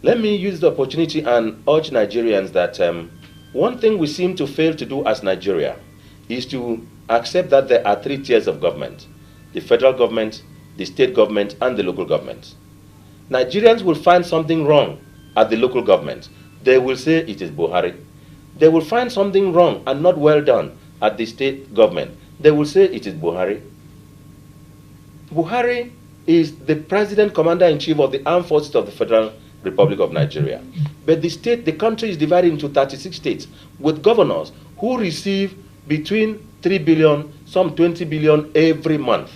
Let me use the opportunity and urge Nigerians that one thing we seem to fail to do as Nigeria is to accept that there are three tiers of government: the federal government, the state government, and the local government. Nigerians will find something wrong at the local government. They will say it is Buhari. They will find something wrong and not well done at the state government. They will say it is Buhari. Buhari is the president commander-in-chief of the armed forces of the Federal Republic of Nigeria. But the country is divided into 36 states with governors who receive between 3 billion, some 20 billion every month.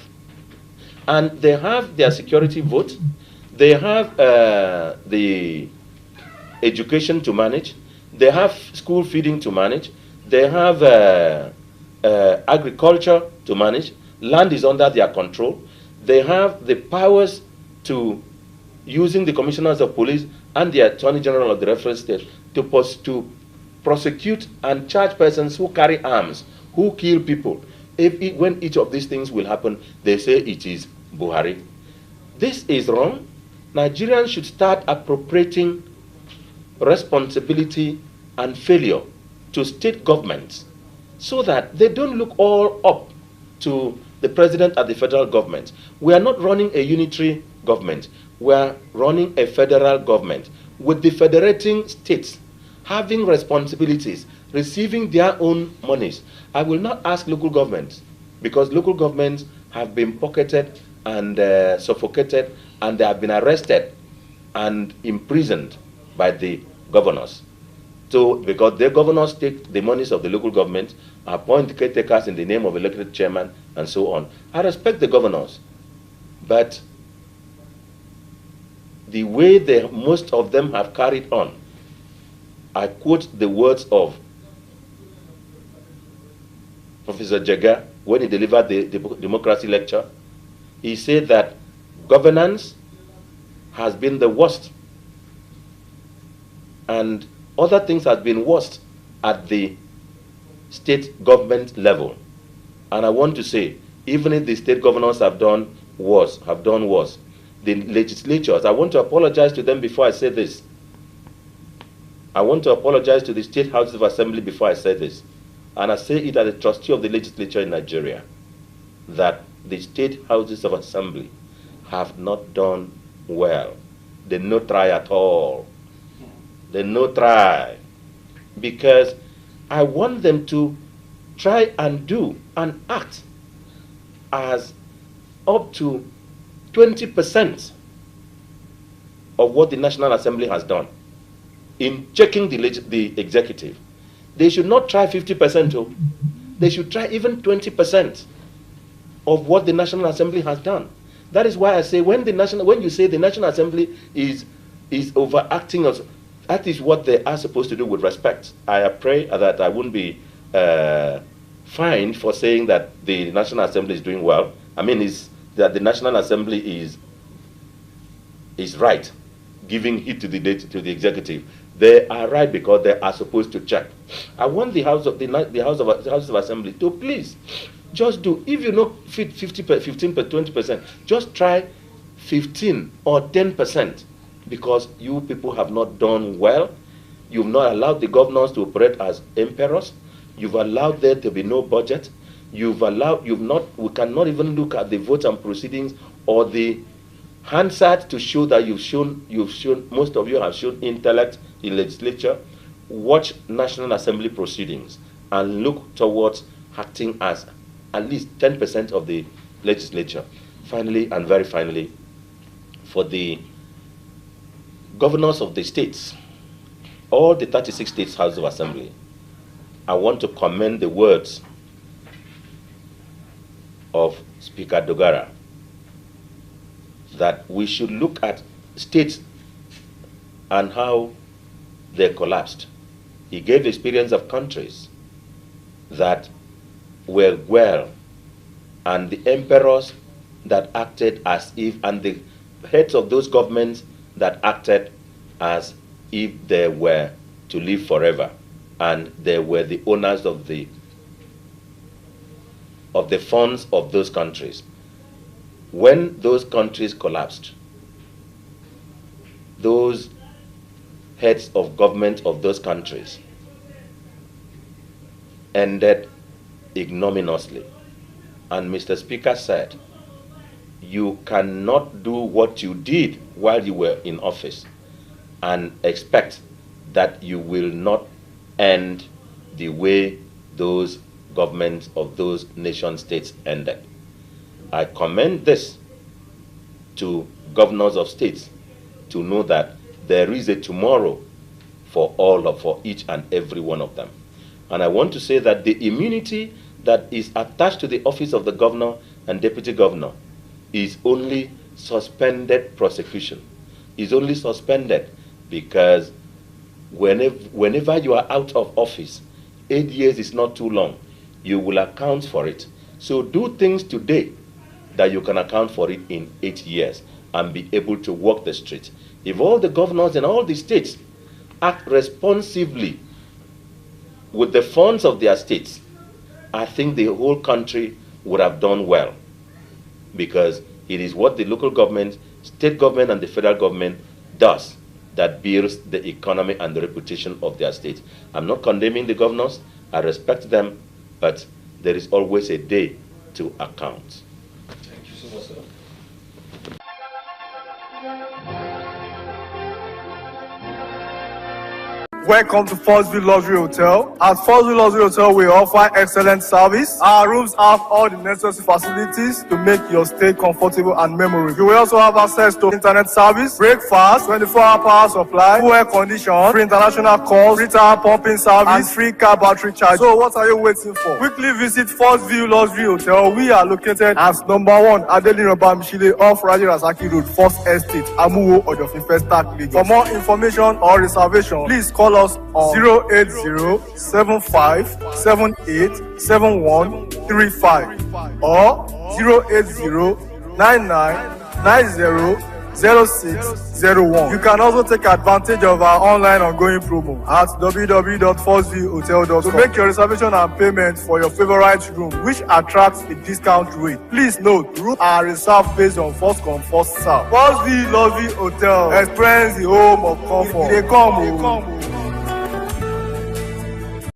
And they have their security vote, they have the education to manage, they have school feeding to manage, they have agriculture to manage, land is under their control, they have the powers to, using the commissioners of police and the attorney general of the reference state, to prosecute and charge persons who carry arms, who kill people. When each of these things will happen, they say it is Buhari. This is wrong. Nigerians should start appropriating responsibility and failure to state governments so that they don't look all up to the president at the federal government. We are not running a unitary government. We are running a federal government with the federating states having responsibilities, receiving their own monies. I will not ask local governments, because local governments have been pocketed and suffocated, and they have been arrested and imprisoned by the governors. So, because the governors take the monies of the local government, appoint caretakers in the name of elected chairman, and so on. I respect the governors, but the way most of them have carried on, I quote the words of Professor Jega when he delivered the democracy lecture. He said that governance has been the worst, and other things have been worst at the state government level. And I want to say, even if the state governors have done worse, the legislatures, I want to apologize to them before I say this. I want to apologize to the state houses of assembly before I say this. And I say it as a trustee of the legislature in Nigeria, that the state houses of assembly have not done well. They no try at all. They no try. Because I want them to try and do and act as up to 20% of what the National Assembly has done in checking the executive. They should not try 50%, oh. They should try even 20% of what the National Assembly has done. That is why I say when you say the National Assembly is overacting, that is what they are supposed to do with respect. I pray that I wouldn't be fined for saying that the National Assembly is doing well. I mean, that the National Assembly is right, giving it to the executive. They are right because they are supposed to check. I want the House of Assembly to please just do, if you know 15, 20%, just try 15 or 10%, because you people have not done well. You've not allowed the governors to operate as emperors. You've allowed there to be no budget. We cannot even look at the votes and proceedings or the Hansard to show that most of you have shown intellect in legislature. Watch National Assembly proceedings and look towards acting as at least 10% of the legislature. Finally, and very finally, for the governors of the states, all the 36 states House of Assembly, I want to commend the words of Speaker Dogara, that we should look at states and how they collapsed. He gave experience of countries that were well, and the emperors that acted as if, and the heads of those governments that acted as if they were to live forever, and they were the owners of the funds of those countries. when those countries collapsed, those heads of government of those countries ended ignominiously. And Mr. Speaker said, you cannot do what you did while you were in office and expect that you will not end the way those governments of those nation states ended. I commend this to governors of states to know that there is a tomorrow for each and every one of them. And I want to say that the immunity that is attached to the office of the governor and deputy governor is only suspended prosecution, is only suspended because whenever you are out of office, 8 years is not too long, you will account for it. So do things today that you can account for it in 8 years and be able to walk the street. If all the governors in all the states act responsibly with the funds of their states, I think the whole country would have done well, because it is what the local government, state government, and the federal government does that builds the economy and the reputation of their state. I'm not condemning the governors. I respect them, but there is always a day to account. Thank you so much, sir. Welcome to Forstview Luxury Hotel. At Forstview Luxury Hotel, we offer excellent service. Our rooms have all the necessary facilities to make your stay comfortable and memorable. You will also have access to internet service, breakfast, 24-hour power supply, full air condition, free international calls, free tire pumping service, and free car battery charge. So what are you waiting for? Quickly visit Forstview Luxury Hotel. We are located at #1 Adeline Bamishile off Raji Rasaki Road, First Estate, Amuwo, Odofin First Start, Lagos. For more information or reservation, please call us on 08075787135 or 08099900601. You can also take advantage of our online ongoing promo at www.forceviewhotel.com to make your reservation and payment for your favorite room, which attracts a discount rate. Please note, rooms are reserved based on first come, first serve. Forstview Luxury Hotel. Experience the home of comfort. They come.